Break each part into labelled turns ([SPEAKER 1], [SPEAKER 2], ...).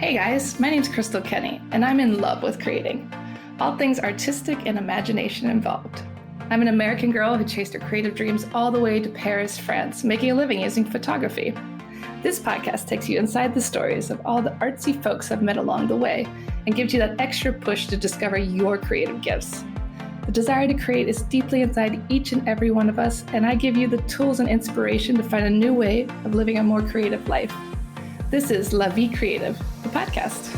[SPEAKER 1] Hey guys, my name's Crystal Kenny, and I'm in love with creating. All things artistic and imagination involved. I'm an American girl who chased her creative dreams all the way to Paris, France, making a living using photography. This podcast takes you inside the stories of all the artsy folks I've met along the way and gives you that extra push to discover your creative gifts. The desire to create is deeply inside each and every one of us, and I give you the tools and inspiration to find a new way of living a more creative life. This is La Vie Creative, the podcast.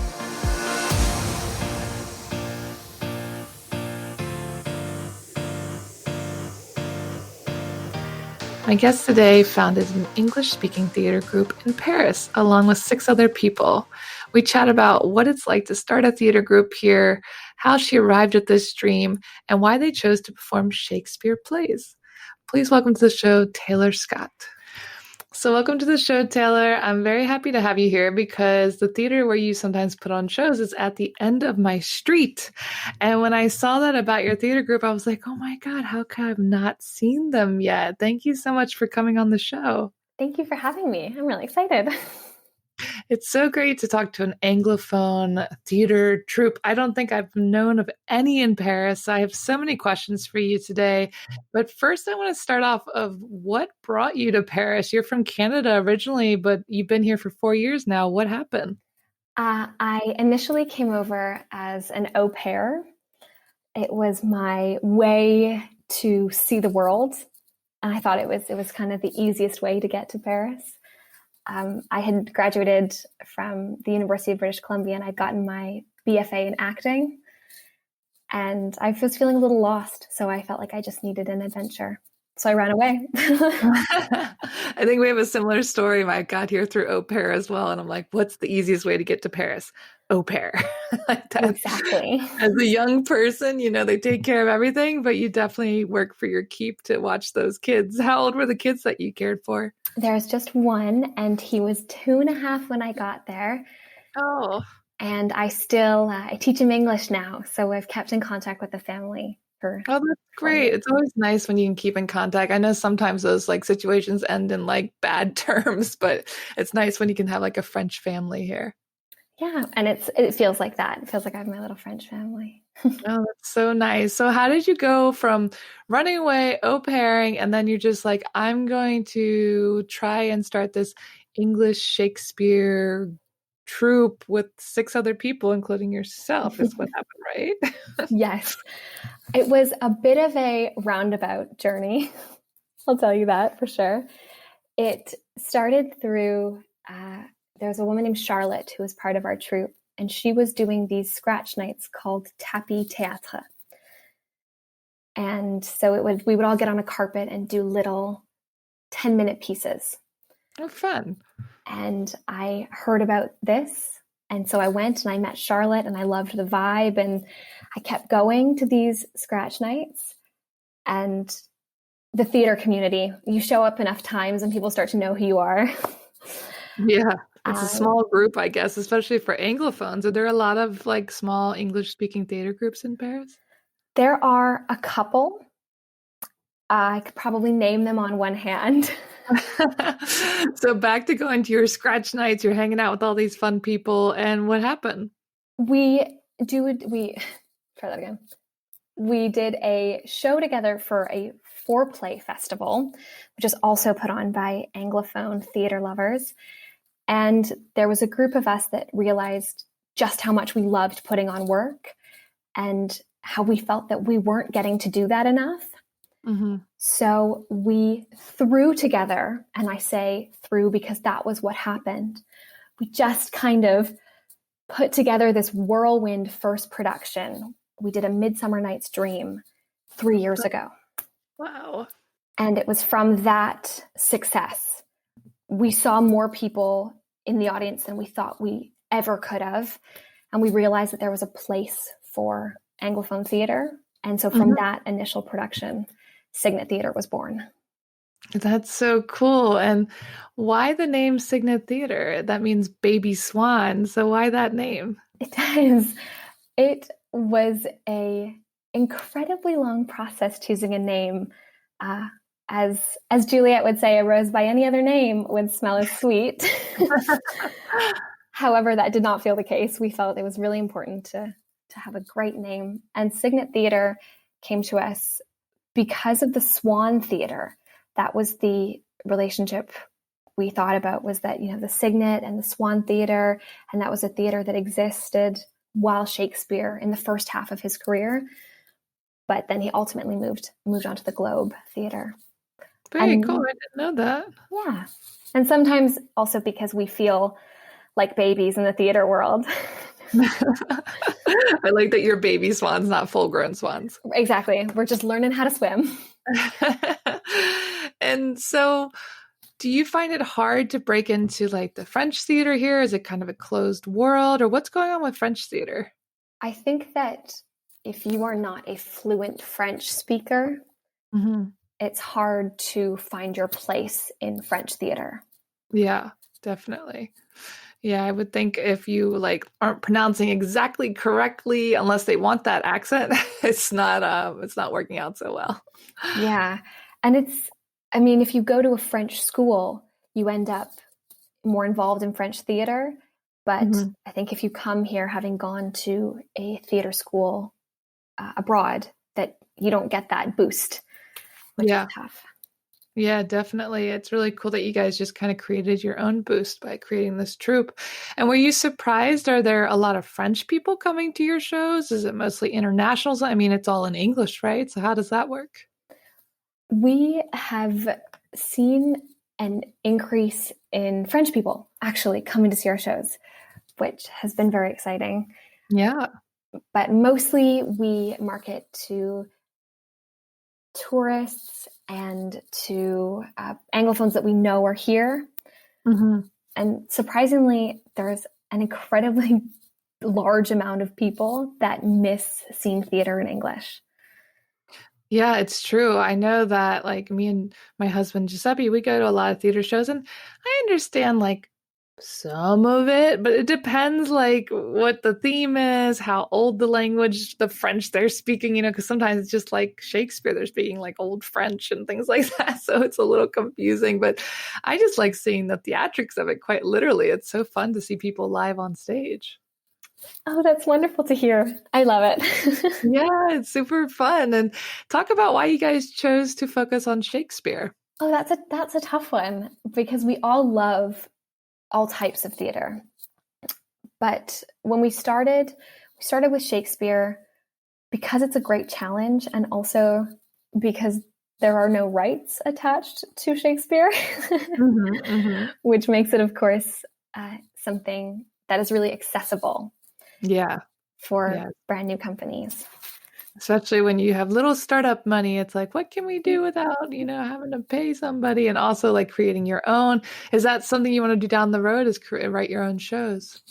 [SPEAKER 1] My guest today founded an English-speaking theater group in Paris, along with 6 other people. We chat about what it's like to start a theater group here, how she arrived at this dream, and why they chose to perform Shakespeare plays. Please welcome to the show, Taylor Scott. So welcome to the show, Taylor. I'm very happy to have you here because the theater where you sometimes put on shows is at the end of my street. And when I saw that about your theater group, I was like, oh my God, how could I have not seen them yet? Thank you so much for coming on the show.
[SPEAKER 2] Thank you for having me. I'm really excited.
[SPEAKER 1] It's so great to talk to an Anglophone theater troupe. I don't think I've known of any in Paris. I have so many questions for you today. But first, I want to start off of what brought you to Paris. You're from Canada originally, but you've been here for 4 years now. What happened?
[SPEAKER 2] I initially came over as an au pair. It was my way to see the world. And I thought it was kind of the easiest way to get to Paris. I had graduated from the University of British Columbia and I'd gotten my BFA in acting. And I was feeling a little lost. So I felt like I just needed an adventure. So I ran away.
[SPEAKER 1] I think we have a similar story. I got here through au pair as well. And I'm like, what's the easiest way to get to Paris? Au pair. Like that.
[SPEAKER 2] Exactly.
[SPEAKER 1] As a young person, they take care of everything, but you definitely work for your keep to watch those kids. How old were the kids that you cared for?
[SPEAKER 2] There's just one, and he was 2.5 when I got there.
[SPEAKER 1] Oh.
[SPEAKER 2] And I still, I teach him English now. So I've kept in contact with the family.
[SPEAKER 1] Oh, that's great. It's always nice when you can keep in contact. I know sometimes those situations end in bad terms, but it's nice when you can have a French family here.
[SPEAKER 2] Yeah. And it feels like that. It feels like I have my little French family.
[SPEAKER 1] Oh, that's so nice. So how did you go from running away, au pairing, and then you're just like, I'm going to try and start this English Shakespeare troupe with 6 other people, including yourself, is what happened, right?
[SPEAKER 2] Yes. It was a bit of a roundabout journey. I'll tell you that for sure. It started through, there was a woman named Charlotte who was part of our troupe, and she was doing these scratch nights called tapis théâtre. And so we would all get on a carpet and do little 10-minute pieces.
[SPEAKER 1] Oh, fun.
[SPEAKER 2] And I heard about this. And so I went and I met Charlotte and I loved the vibe. And I kept going to these scratch nights. And the theater community, you show up enough times and people start to know who you are.
[SPEAKER 1] Yeah. It's a small group, I guess, especially for Anglophones. Are there a lot of small English-speaking theater groups in Paris?
[SPEAKER 2] There are a couple. I could probably name them on one hand.
[SPEAKER 1] So back to going to your scratch nights, you're hanging out with all these fun people, and what happened?
[SPEAKER 2] We did a show together for a foreplay festival, which is also put on by Anglophone theater lovers. And there was a group of us that realized just how much we loved putting on work and how we felt that we weren't getting to do that enough. Mm-hmm. So we threw together, and I say threw because that was what happened. We just kind of put together this whirlwind first production. We did a Midsummer Night's Dream 3 years ago.
[SPEAKER 1] Wow.
[SPEAKER 2] And it was from that success. We saw more people in the audience than we thought we ever could have. And we realized that there was a place for Anglophone theater. And so from that initial production, Cygnet Theatre was born.
[SPEAKER 1] That's so cool. And why the name Cygnet Theatre? That means baby swan. So why that name?
[SPEAKER 2] It does. It was a incredibly long process choosing a name. As Juliet would say, a rose by any other name would smell as sweet. However, that did not feel the case. We felt it was really important to have a great name. And Cygnet Theatre came to us because of the Swan Theatre. That was the relationship we thought about, was that, the Cygnet and the Swan Theatre, and that was a theatre that existed while Shakespeare in the first half of his career. But then he ultimately moved on to the Globe Theatre.
[SPEAKER 1] Very cool. I didn't know that.
[SPEAKER 2] Yeah. And sometimes also because we feel like babies in the theater world.
[SPEAKER 1] I like that you're baby swans, not full-grown swans.
[SPEAKER 2] Exactly. We're just learning how to swim.
[SPEAKER 1] And so do you find it hard to break into like the French theater here? Is it kind of a closed world, or what's going on with French theater?
[SPEAKER 2] I think that if you are not a fluent French speaker, it's hard to find your place in French theater.
[SPEAKER 1] Yeah, definitely. Yeah, I would think if you like aren't pronouncing exactly correctly, unless they want that accent, it's not working out so well.
[SPEAKER 2] Yeah. And if you go to a French school, you end up more involved in French theater. But I think if you come here having gone to a theater school abroad, that you don't get that boost, which is tough.
[SPEAKER 1] Yeah, definitely. It's really cool that you guys just kind of created your own boost by creating this troupe. And were you surprised? Are there a lot of French people coming to your shows? Is it mostly internationals? I mean, it's all in English, right? So how does that work?
[SPEAKER 2] We have seen an increase in French people actually coming to see our shows, which has been very exciting.
[SPEAKER 1] Yeah.
[SPEAKER 2] But mostly we market to tourists and to Anglophones that we know are here. And surprisingly, there's an incredibly large amount of people that miss seeing theater in English.
[SPEAKER 1] Yeah, it's true. I know that like me and my husband Giuseppe, we go to a lot of theater shows, and I understand like some of it, but it depends like what the theme is, how old the language, the French they're speaking, because sometimes it's just like Shakespeare, they're speaking like old French and things like that. So it's a little confusing, but I just like seeing the theatrics of it quite literally. It's so fun to see people live on stage.
[SPEAKER 2] Oh, that's wonderful to hear. I love it.
[SPEAKER 1] Yeah, it's super fun. And talk about why you guys chose to focus on Shakespeare.
[SPEAKER 2] Oh, that's a tough one, because we all love all types of theater. But when we started with Shakespeare because it's a great challenge, and also because there are no rights attached to Shakespeare, which makes it, of course, something that is really accessible. For brand new companies.
[SPEAKER 1] Especially when you have little startup money, it's like, what can we do without, having to pay somebody, and also like creating your own? Is that something you want to do down the road, is write your own shows?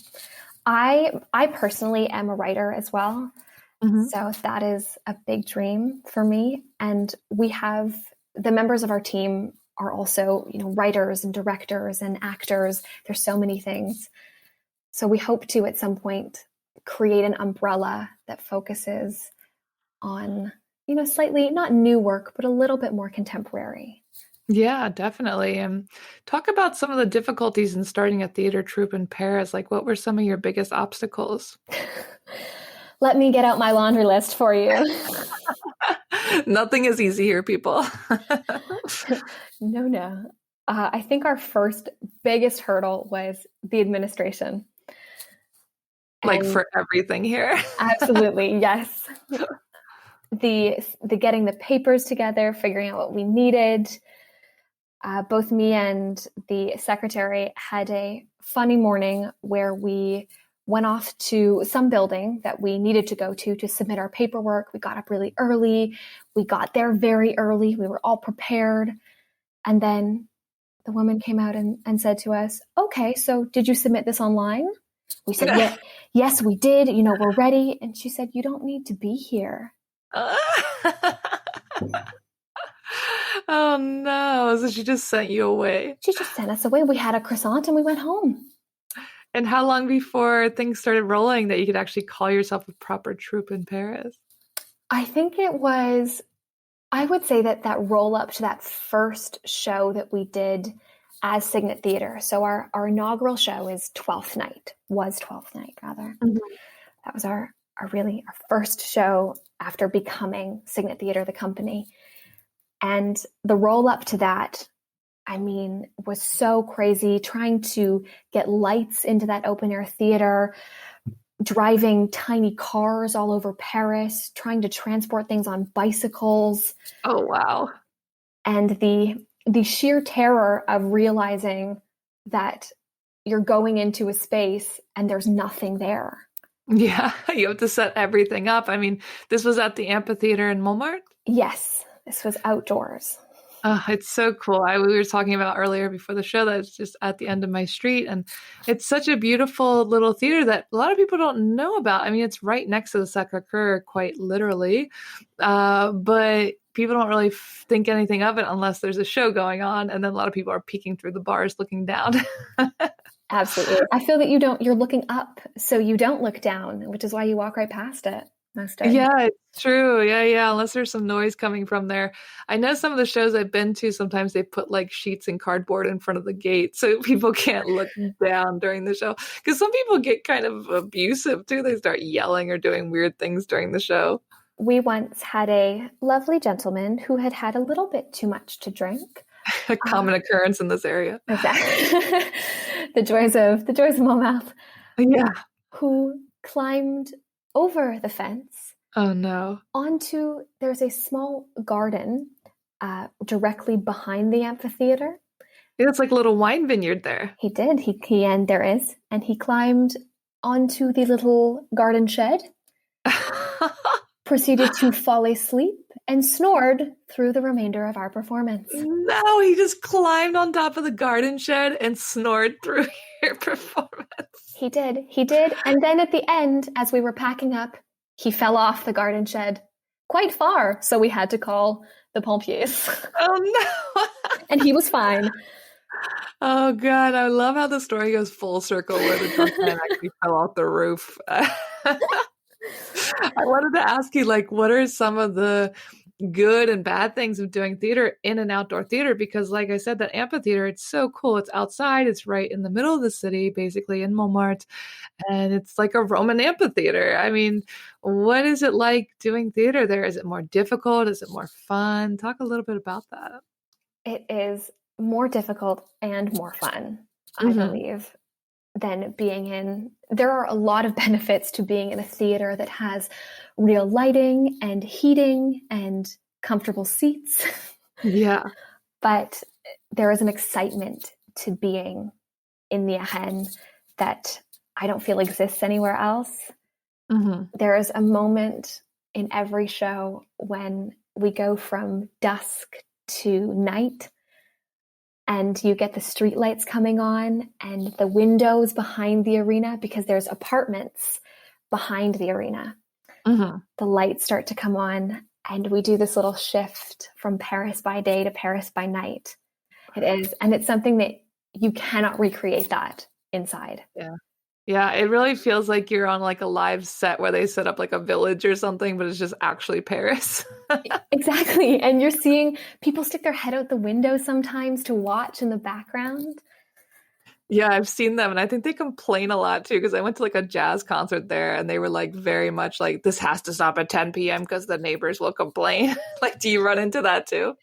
[SPEAKER 2] I personally am a writer as well. So that is a big dream for me. And we have the members of our team are also, writers and directors and actors. There's so many things. So we hope to at some point create an umbrella that focuses on, slightly not new work, but a little bit more contemporary.
[SPEAKER 1] Yeah, definitely. And talk about some of the difficulties in starting a theater troupe in Paris. Like, what were some of your biggest obstacles?
[SPEAKER 2] Let me get out my laundry list for you.
[SPEAKER 1] Nothing is easy here, people.
[SPEAKER 2] No. I think our first biggest hurdle was the administration.
[SPEAKER 1] Like for everything here.
[SPEAKER 2] Absolutely, yes. The getting the papers together, figuring out what we needed. Both me and the secretary had a funny morning where we went off to some building that we needed to go to submit our paperwork. We got up really early. We got there very early. We were all prepared. And then the woman came out and said to us, "Okay, so did you submit this online?" We said, yes, we did. We're ready. And she said, "You don't need to be here."
[SPEAKER 1] Oh, no. So she just sent you away.
[SPEAKER 2] She just sent us away. We had a croissant and we went home.
[SPEAKER 1] And how long before things started rolling that you could actually call yourself a proper troupe in Paris?
[SPEAKER 2] I think it was, I would say that roll up to that first show that we did as Cygnet Theatre. So our inaugural show was 12th Night, rather.
[SPEAKER 1] Mhm.
[SPEAKER 2] That was our first show after becoming Cygnet Theatre, the company. And the roll up to that, I mean, was so crazy, trying to get lights into that open air theater, driving tiny cars all over Paris, trying to transport things on bicycles.
[SPEAKER 1] Oh, wow.
[SPEAKER 2] And the sheer terror of realizing that you're going into a space and there's nothing there.
[SPEAKER 1] Yeah, you have to set everything up. I mean, this was at the amphitheater in Montmartre?
[SPEAKER 2] Yes, this was outdoors.
[SPEAKER 1] Oh, it's so cool. We were talking about earlier before the show that it's just at the end of my street. And it's such a beautiful little theater that a lot of people don't know about. I mean, it's right next to the Sacré-Cœur, quite literally. But people don't really think anything of it unless there's a show going on. And then a lot of people are peeking through the bars looking down.
[SPEAKER 2] Absolutely. I feel that you're looking up, so you don't look down, which is why you walk right past it most days.
[SPEAKER 1] Yeah, it's true. Yeah. Unless there's some noise coming from there. I know some of the shows I've been to, sometimes they put like sheets and cardboard in front of the gate so people can't look down during the show. Because some people get kind of abusive too. They start yelling or doing weird things during the show.
[SPEAKER 2] We once had a lovely gentleman who had a little bit too much to drink.
[SPEAKER 1] A common occurrence in this area.
[SPEAKER 2] Exactly. the joys of Montmartre.
[SPEAKER 1] Yeah.
[SPEAKER 2] Who climbed over the fence.
[SPEAKER 1] Oh no.
[SPEAKER 2] There's a small garden directly behind the amphitheater.
[SPEAKER 1] Yeah, it's like a little wine vineyard there.
[SPEAKER 2] He did. And he climbed onto the little garden shed, proceeded to fall asleep, and snored through the remainder of our performance.
[SPEAKER 1] No, he just climbed on top of the garden shed and snored through your performance.
[SPEAKER 2] He did. And then at the end, as we were packing up, he fell off the garden shed quite far. So we had to call the pompiers.
[SPEAKER 1] Oh, no.
[SPEAKER 2] And he was fine.
[SPEAKER 1] Oh, God. I love how the story goes full circle where the drunk man actually fell off the roof. I wanted to ask you, like, what are some of the good and bad things of doing theater in an outdoor theater? Because like I said, that amphitheater, it's so cool. It's outside. It's right in the middle of the city, basically in Montmartre. And it's like a Roman amphitheater. I mean, what is it like doing theater there? Is it more difficult? Is it more fun? Talk a little bit about that.
[SPEAKER 2] It is more difficult and more fun, I believe, than being in. There are a lot of benefits to being in a theater that has real lighting and heating and comfortable seats.
[SPEAKER 1] Yeah.
[SPEAKER 2] But there is an excitement to being in the Arènes that I don't feel exists anywhere else. There is a moment in every show when we go from dusk to night, and you get the street lights coming on and the windows behind the arena, because there's apartments behind the arena. The lights start to come on, and we do this little shift from Paris by day to Paris by night. It is. And it's something that you cannot recreate that inside.
[SPEAKER 1] Yeah, it really feels like you're on like a live set where they set up like a village or something, but it's just actually Paris.
[SPEAKER 2] Exactly. And you're seeing people stick their head out the window sometimes to watch in the background.
[SPEAKER 1] Yeah, I've seen them, and I think they complain a lot too, because I went to like a jazz concert there and they were like very much like, this has to stop at 10 p.m. because the neighbors will complain. Like, do you run into that too?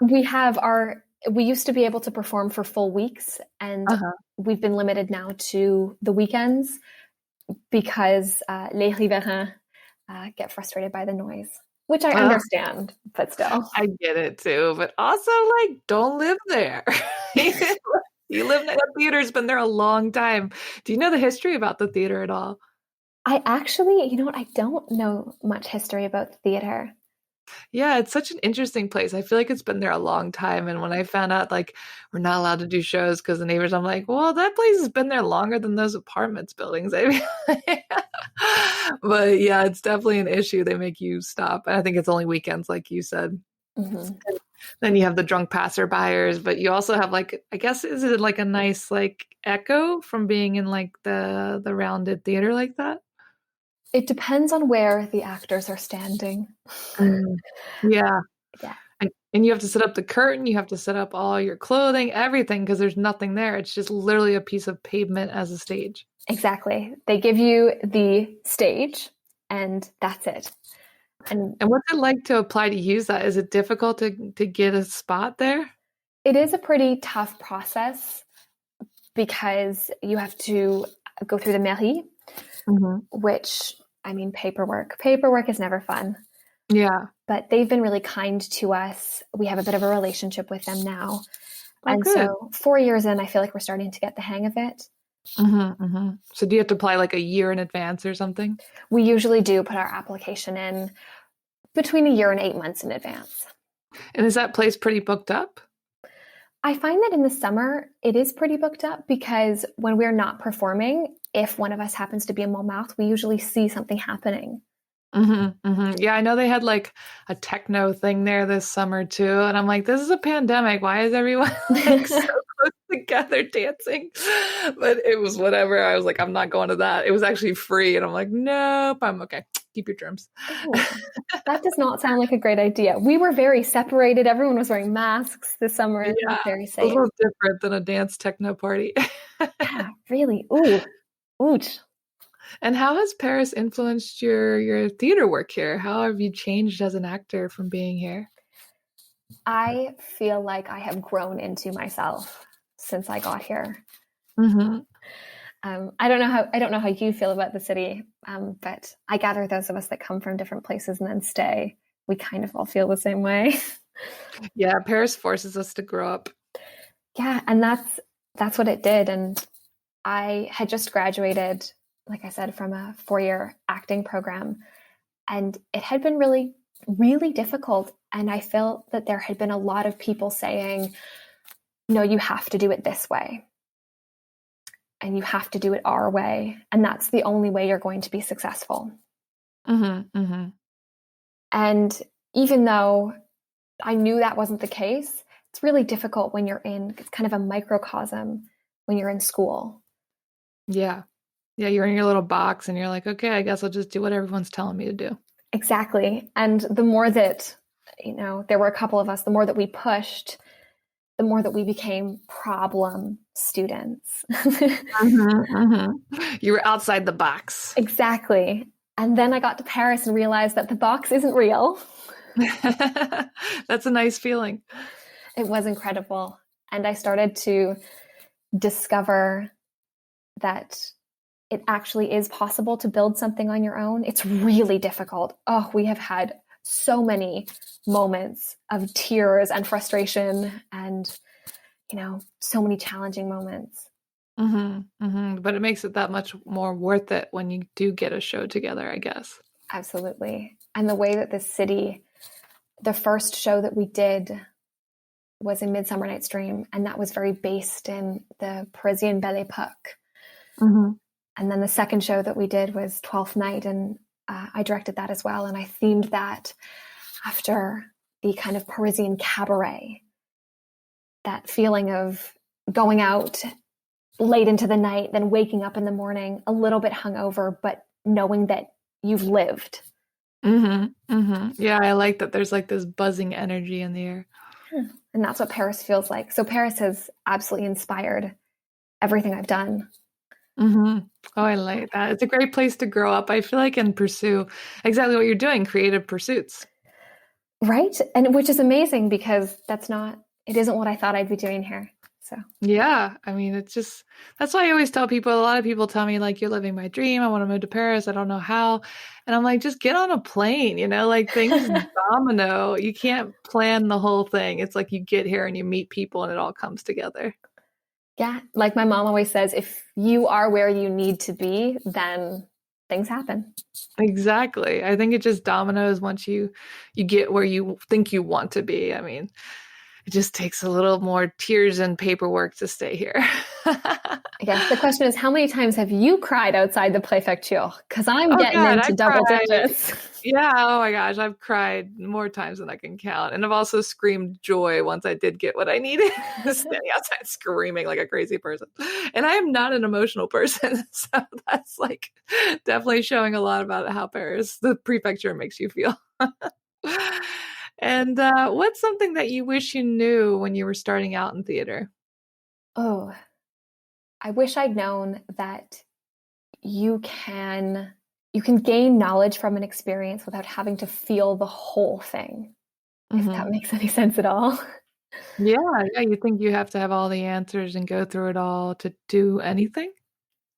[SPEAKER 2] We used to be able to perform for full weeks, and we've been limited now to the weekends because les riverains get frustrated by the noise, which I understand, but still.
[SPEAKER 1] I get it too, but also like, don't live there. You live in the theater's been there a long time. Do you know the history about the theater at all?
[SPEAKER 2] I actually, I don't know much history about the theater.
[SPEAKER 1] Yeah, it's such an interesting place. I feel like it's been there a long time. And when I found out like we're not allowed to do shows because the neighbors, I'm like, well, that place has been there longer than those apartments buildings. I mean, but yeah, it's definitely an issue. They make you stop. And I think it's only weekends, like you said. Then you have the drunk passerbyers, but you also have like, I guess, is it like a nice like echo from being in like the rounded theater like that?
[SPEAKER 2] It depends on where the actors are standing.
[SPEAKER 1] Yeah. And you have to set up the curtain, you have to set up all your clothing, everything, because there's nothing there. It's just literally a piece of pavement as a stage.
[SPEAKER 2] Exactly. They give you the stage and that's it.
[SPEAKER 1] And what's it like to apply to use that? Is it difficult to get a spot there?
[SPEAKER 2] It is a pretty tough process because you have to go through the mairie, which, I mean, paperwork. Paperwork is never fun.
[SPEAKER 1] Yeah.
[SPEAKER 2] But they've been really kind to us. We have a bit of a relationship with them now.
[SPEAKER 1] Oh,
[SPEAKER 2] and
[SPEAKER 1] good.
[SPEAKER 2] So 4 years in, I feel like we're starting to get the hang of it.
[SPEAKER 1] So do you have to apply like a year in advance or something?
[SPEAKER 2] We usually do put our application in between a year and 8 months in advance.
[SPEAKER 1] And is that place pretty booked up?
[SPEAKER 2] I find that in the summer, it is pretty booked up because when we're not performing, if one of us happens to be in Montmartre, we usually see something happening.
[SPEAKER 1] Yeah, I know they had like a techno thing there this summer too. And I'm like, this is a pandemic. Why is everyone like so close together dancing? But it was whatever. I was like, I'm not going to that. It was actually free. And I'm like, nope, I'm okay. Keep your germs.
[SPEAKER 2] That does not sound like a great idea. We were very separated. Everyone was wearing masks this summer. It was very safe.
[SPEAKER 1] A little different than a dance techno party.
[SPEAKER 2] Yeah, really. Ooh. Ouch.
[SPEAKER 1] And how has Paris influenced your theater work here? How have you changed as an actor from being here?
[SPEAKER 2] I feel like I have grown into myself since I got here. I don't know how you feel about the city, but I gather those of us that come from different places and then stay, we kind of all feel the same way.
[SPEAKER 1] Yeah, Paris forces us to grow up.
[SPEAKER 2] Yeah, and that's what it did. And I had just graduated, like I said, from a 4-year acting program, and it had been really, really difficult. And I felt that there had been a lot of people saying, no, you have to do it this way. And you have to do it our way. And that's the only way you're going to be successful. And even though I knew that wasn't the case, it's really difficult when you're in kind of a microcosm when you're in school.
[SPEAKER 1] Yeah. Yeah, you're in your little box and you're like, okay, I guess I'll just do what everyone's telling me to do.
[SPEAKER 2] Exactly. And the more that, there were a couple of us, the more that we pushed, the more that we became problem students.
[SPEAKER 1] You were outside the box.
[SPEAKER 2] Exactly. And then I got to Paris and realized that the box isn't real.
[SPEAKER 1] That's a nice feeling.
[SPEAKER 2] It was incredible. And I started to discover that it actually is possible to build something on your own. It's really difficult. Oh, we have had so many moments of tears and frustration and, so many challenging moments.
[SPEAKER 1] But it makes it that much more worth it when you do get a show together, I guess.
[SPEAKER 2] Absolutely. And the way that this city, the first show that we did was in Midsummer Night's Dream, and that was very based in the Parisian Belle Époque. And then the second show that we did was Twelfth Night, and I directed that as well. And I themed that after the kind of Parisian cabaret, that feeling of going out late into the night, then waking up in the morning a little bit hungover, but knowing that you've lived.
[SPEAKER 1] Yeah, I like that there's like this buzzing energy in the air.
[SPEAKER 2] And that's what Paris feels like. So Paris has absolutely inspired everything I've done.
[SPEAKER 1] Oh, I like that. It's a great place to grow up, I feel like, and pursue exactly what you're doing, creative pursuits.
[SPEAKER 2] Right. And which is amazing because it isn't what I thought I'd be doing here. So
[SPEAKER 1] yeah, I mean, that's why I always tell people, a lot of people tell me like, you're living my dream. I want to move to Paris. I don't know how. And I'm like, just get on a plane, like things domino. You can't plan the whole thing. It's like you get here and you meet people and it all comes together.
[SPEAKER 2] Yeah. Like my mom always says, if you are where you need to be, then things happen.
[SPEAKER 1] Exactly. I think it just dominoes once you get where you think you want to be. I mean, it just takes a little more tears and paperwork to stay here. I
[SPEAKER 2] guess the question is, how many times have you cried outside the Préfecture? Because I'm getting into double digits.
[SPEAKER 1] Yeah, oh my gosh, I've cried more times than I can count. And I've also screamed joy once I did get what I needed. Standing outside screaming like a crazy person. And I am not an emotional person. So that's like definitely showing a lot about how Paris, the Préfecture, makes you feel. And what's something that you wish you knew when you were starting out in theater?
[SPEAKER 2] Oh, I wish I'd known that you can you can gain knowledge from an experience without having to feel the whole thing, if that
[SPEAKER 1] Hmm.
[SPEAKER 2] makes any sense at all.
[SPEAKER 1] Yeah, yeah. You think you have to have all the answers and go through it all to do anything?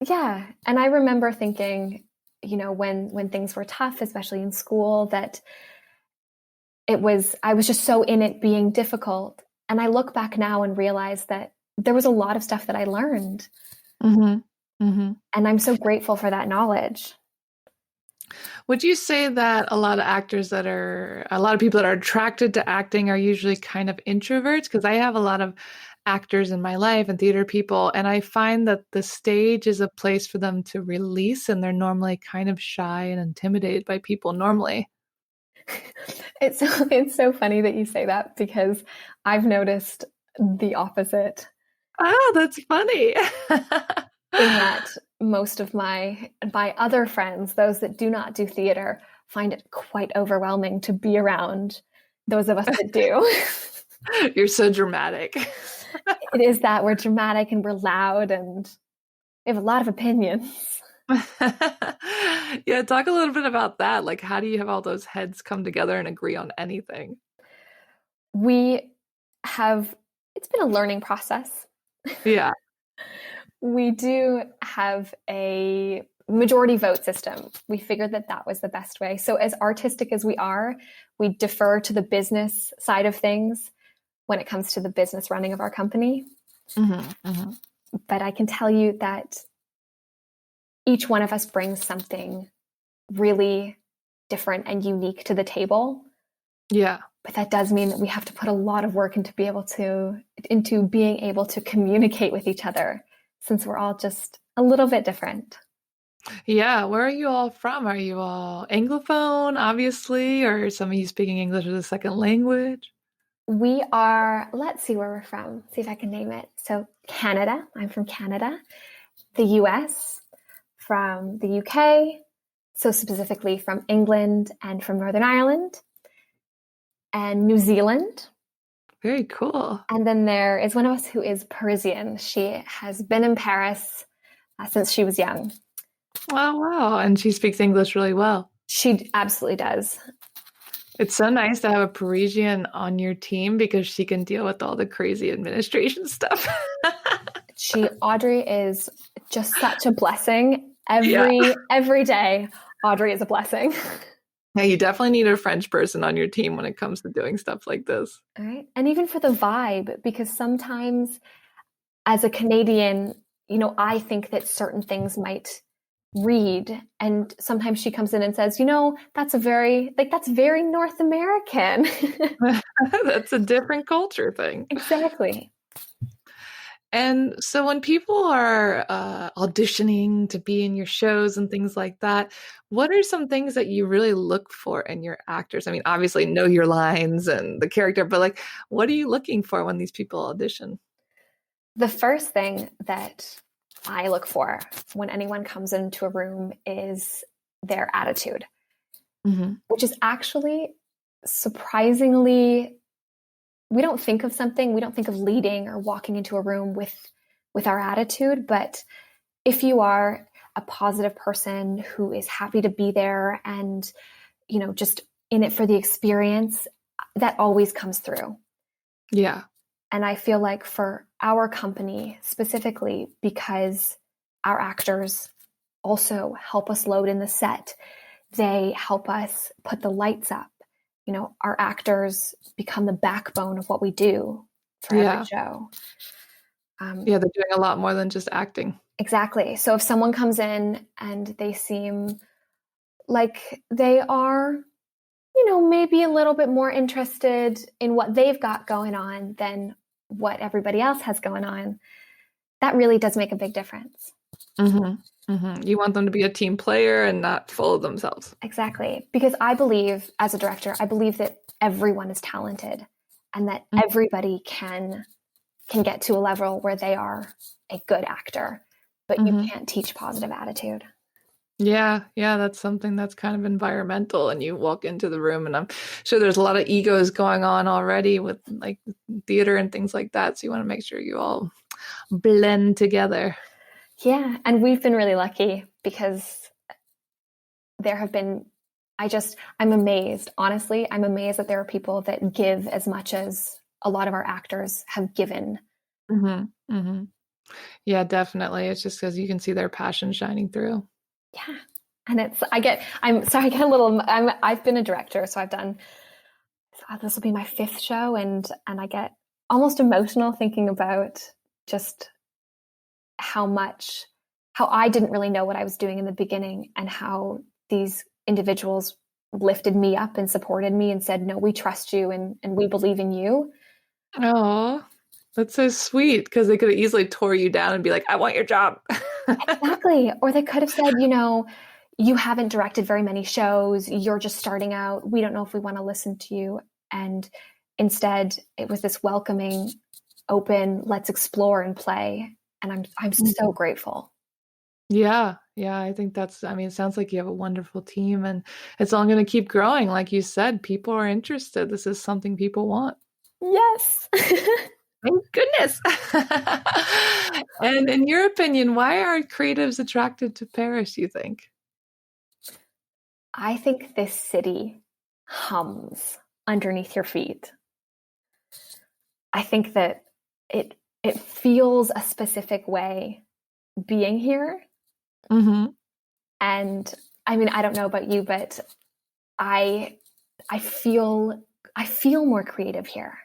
[SPEAKER 2] Yeah, and I remember thinking, when things were tough, especially in school, that I was just so in it being difficult. And I look back now and realize that there was a lot of stuff that I learned,
[SPEAKER 1] Hmm. Hmm.
[SPEAKER 2] and I'm so grateful for that knowledge.
[SPEAKER 1] Would you say that a lot of people that are attracted to acting are usually kind of introverts? Because I have a lot of actors in my life and theater people, and I find that the stage is a place for them to release, and they're normally kind of shy and intimidated by people normally.
[SPEAKER 2] It's so funny that you say that because I've noticed the opposite
[SPEAKER 1] Oh, that's funny.
[SPEAKER 2] in that most of my other friends, those that do not do theater, find it quite overwhelming to be around those of us that do.
[SPEAKER 1] You're so dramatic.
[SPEAKER 2] It is that we're dramatic and we're loud and we have a lot of opinions.
[SPEAKER 1] Yeah, talk a little bit about that. Like, how do you have all those heads come together and agree on anything?
[SPEAKER 2] We have, it's been a learning process.
[SPEAKER 1] Yeah.
[SPEAKER 2] We do have a majority vote system. We figured that that was the best way. So, as artistic as we are, we defer to the business side of things when it comes to the business running of our company.
[SPEAKER 1] Hmm. Hmm.
[SPEAKER 2] But I can tell you that each one of us brings something really different and unique to the table.
[SPEAKER 1] Yeah.
[SPEAKER 2] But that does mean that we have to put a lot of work into being able to communicate with each other, since we're all just a little bit different.
[SPEAKER 1] Yeah. Where are you all from? Are you all Anglophone, obviously, or some of you speaking English as a second language?
[SPEAKER 2] We are, let's see where we're from, see if I can name it. So, Canada, I'm from Canada, the US, from the UK, so specifically from England and from Northern Ireland, and New Zealand.
[SPEAKER 1] Very cool.
[SPEAKER 2] And then there is one of us who is Parisian. She has been in Paris since she was young.
[SPEAKER 1] Oh, wow. And she speaks English really well.
[SPEAKER 2] She absolutely does.
[SPEAKER 1] It's so nice to have a Parisian on your team because she can deal with all the crazy administration stuff.
[SPEAKER 2] Audrey is just such a blessing.
[SPEAKER 1] Yeah.
[SPEAKER 2] Every day, Audrey is a blessing.
[SPEAKER 1] Yeah, you definitely need a French person on your team when it comes to doing stuff like this.
[SPEAKER 2] All right. And even for the vibe, because sometimes as a Canadian, I think that certain things might read, and sometimes she comes in and says, that's very North American.
[SPEAKER 1] That's a different culture thing.
[SPEAKER 2] Exactly.
[SPEAKER 1] And so when people are auditioning to be in your shows and things like that, what are some things that you really look for in your actors? I mean, obviously know your lines and the character, but like, what are you looking for when these people audition?
[SPEAKER 2] The first thing that I look for when anyone comes into a room is their attitude, which is actually surprisingly, we don't think of leading or walking into a room with our attitude, but if you are a positive person who is happy to be there and, just in it for the experience, that always comes through.
[SPEAKER 1] Yeah.
[SPEAKER 2] And I feel like for our company specifically, because our actors also help us load in the set, they help us put the lights up. Our actors become the backbone of what we do for every show.
[SPEAKER 1] Yeah, they're doing a lot more than just acting.
[SPEAKER 2] Exactly. So if someone comes in and they seem like they are, maybe a little bit more interested in what they've got going on than what everybody else has going on, that really does make a big difference.
[SPEAKER 1] Mm-hmm. Mm-hmm. You want them to be a team player and not full of themselves.
[SPEAKER 2] Exactly. Because I believe, as a director, I believe that everyone is talented and that everybody can get to a level where they are a good actor, but you can't teach positive attitude.
[SPEAKER 1] Yeah, yeah, that's something that's kind of environmental. And you walk into the room, and I'm sure there's a lot of egos going on already with like theater and things like that. So you want to make sure you all blend together.
[SPEAKER 2] Yeah, and we've been really lucky because there have been, I'm amazed. Honestly, I'm amazed that there are people that give as much as a lot of our actors have given.
[SPEAKER 1] Hmm. Hmm. Yeah, definitely. It's just because you can see their passion shining through.
[SPEAKER 2] Yeah. And I'm sorry, I get a little, I've been a director, so this will be my fifth show, and I get almost emotional thinking about just how I didn't really know what I was doing in the beginning, and how these individuals lifted me up and supported me and said, no, we trust you, and we believe in you.
[SPEAKER 1] Oh, that's so sweet, because they could have easily tore you down and be like, I want your job.
[SPEAKER 2] Exactly. Or they could have said, you haven't directed very many shows. You're just starting out. We don't know if we want to listen to you. And instead, it was this welcoming, open, let's explore and play. And I'm so grateful.
[SPEAKER 1] Yeah, yeah, I think I mean, it sounds like you have a wonderful team, and it's all going to keep growing. Like you said, people are interested. This is something people want.
[SPEAKER 2] Yes.
[SPEAKER 1] Thank goodness. And in your opinion, why are creatives attracted to Paris, you think?
[SPEAKER 2] I think this city hums underneath your feet. I think that it feels a specific way being here.
[SPEAKER 1] Mm-hmm.
[SPEAKER 2] And I mean, I don't know about you, but I feel more creative here.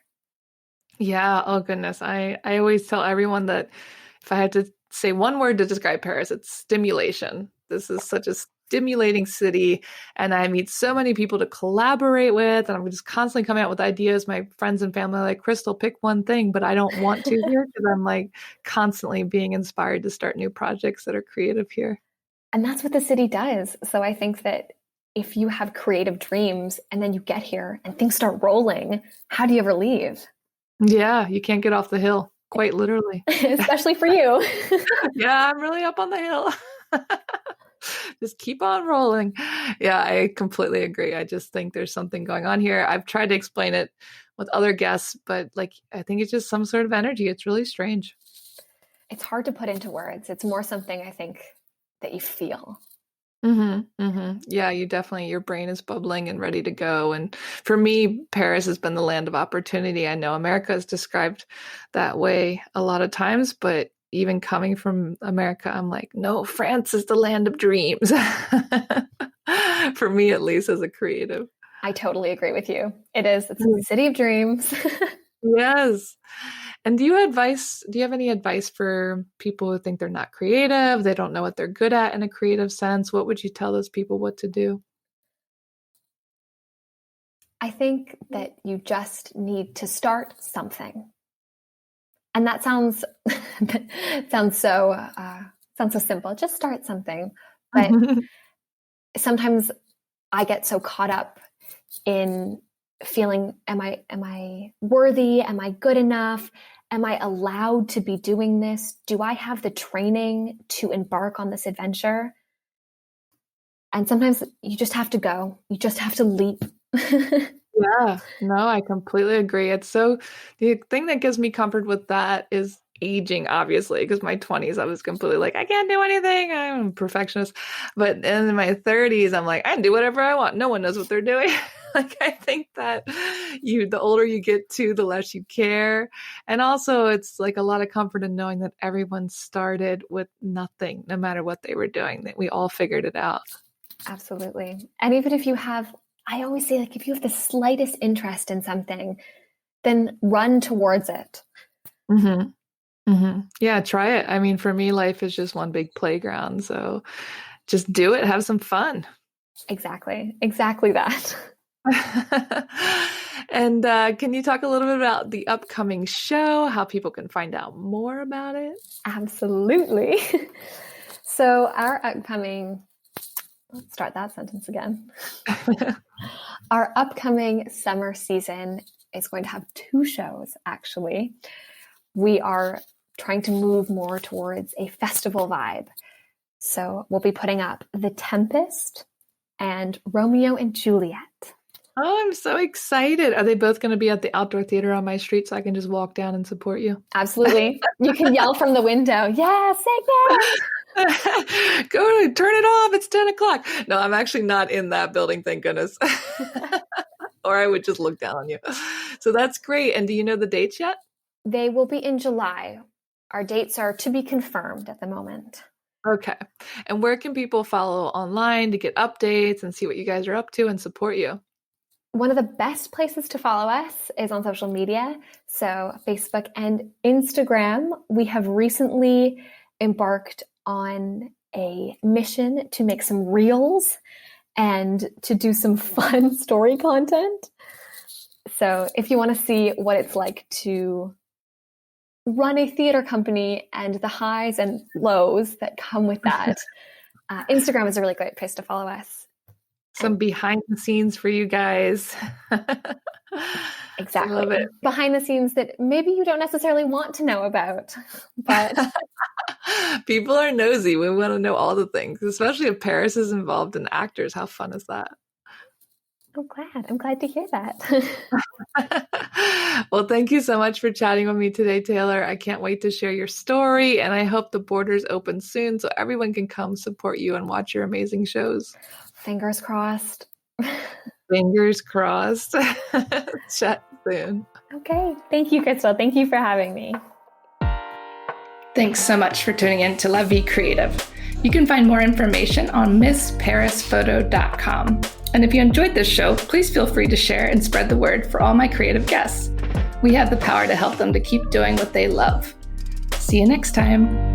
[SPEAKER 1] Yeah, oh goodness. I always tell everyone that if I had to say one word to describe Paris, it's stimulation. This is such a stimulating city, and I meet so many people to collaborate with, and I'm just constantly coming out with ideas. My friends and family are like, Crystal, pick one thing, but I don't want to here because I'm like constantly being inspired to start new projects that are creative here.
[SPEAKER 2] And that's what the city does. So I think that if you have creative dreams and then you get here and things start rolling, how do you ever leave?
[SPEAKER 1] Yeah, you can't get off the hill, quite literally.
[SPEAKER 2] Especially for you.
[SPEAKER 1] Yeah, I'm really up on the hill. Just keep on rolling. Yeah, I completely agree. I just think there's something going on here. I've tried to explain it with other guests, but like I think it's just some sort of energy. It's really strange.
[SPEAKER 2] It's hard to put into words. It's more something I think that you feel.
[SPEAKER 1] Mm-hmm, mm-hmm. Yeah, your brain is bubbling and ready to go. And for me, Paris has been the land of opportunity. I know America is described that way a lot of times, but even coming from America, I'm like, no, France is the land of dreams. For me, at least, as a creative.
[SPEAKER 2] I totally agree with you. It's a city of dreams.
[SPEAKER 1] Yes. And do you have any advice for people who think they're not creative? They don't know what they're good at in a creative sense. What would you tell those people what to do?
[SPEAKER 2] I think that you just need to start something. And that sounds sounds so simple. Just start something. But sometimes I get so caught up in feeling, am I worthy? Am I good enough? Am I allowed to be doing this? Do I have the training to embark on this adventure? And sometimes you just have to go. You just have to leap.
[SPEAKER 1] Yeah, no, I completely agree. The thing that gives me comfort with that is aging, obviously, because my 20s, I was completely like, I can't do anything. I'm a perfectionist. But in my 30s, I'm like, I can do whatever I want. No one knows what they're doing. Like, I think that the older you get to, the less you care. And also, it's like a lot of comfort in knowing that everyone started with nothing, no matter what they were doing, that we all figured it out.
[SPEAKER 2] Absolutely. And even if I always say, like, if you have the slightest interest in something, then run towards it.
[SPEAKER 1] Mm-hmm. Mm-hmm. Yeah, try it. I mean, for me, life is just one big playground. So just do it, have some fun.
[SPEAKER 2] Exactly that.
[SPEAKER 1] And can you talk a little bit about the upcoming show, how people can find out more about it?
[SPEAKER 2] Absolutely. So let's start that sentence again. Our upcoming summer season is going to have 2 shows, actually. We are trying to move more towards a festival vibe. So we'll be putting up The Tempest and Romeo and Juliet.
[SPEAKER 1] Oh, I'm so excited. Are they both going to be at the outdoor theater on my street so I can just walk down and support you?
[SPEAKER 2] Absolutely. You can yell from the window, "Yeah, Cygnet!"
[SPEAKER 1] Go turn it off. It's 10 o'clock. No, I'm actually not in that building, thank goodness. Or I would just look down on you. So that's great. And do you know the dates yet?
[SPEAKER 2] They will be in July. Our dates are to be confirmed at the moment.
[SPEAKER 1] Okay. And where can people follow online to get updates and see what you guys are up to and support you?
[SPEAKER 2] One of the best places to follow us is on social media. So Facebook and Instagram. We have recently embarked on a mission to make some reels and to do some fun story content. So if you want to see what it's like to run a theater company and the highs and lows that come with that, Instagram is a really great place to follow us.
[SPEAKER 1] Some behind the scenes for you guys.
[SPEAKER 2] Exactly.
[SPEAKER 1] I love it.
[SPEAKER 2] Behind the scenes that maybe you don't necessarily want to know about, but
[SPEAKER 1] people are nosy. We want to know all the things, especially if Paris is involved in actors. How fun is that?
[SPEAKER 2] I'm glad to hear that.
[SPEAKER 1] Well, thank you so much for chatting with me today, Taylor. I can't wait to share your story, and I hope the borders open soon so everyone can come support you and watch your amazing shows.
[SPEAKER 2] Fingers crossed.
[SPEAKER 1] Fingers crossed. Chat soon.
[SPEAKER 2] Okay. Thank you, Crystal. Thank you for having me.
[SPEAKER 1] Thanks so much for tuning in to La Vie Creative. You can find more information on MissParisPhoto.com. And if you enjoyed this show, please feel free to share and spread the word for all my creative guests. We have the power to help them to keep doing what they love. See you next time.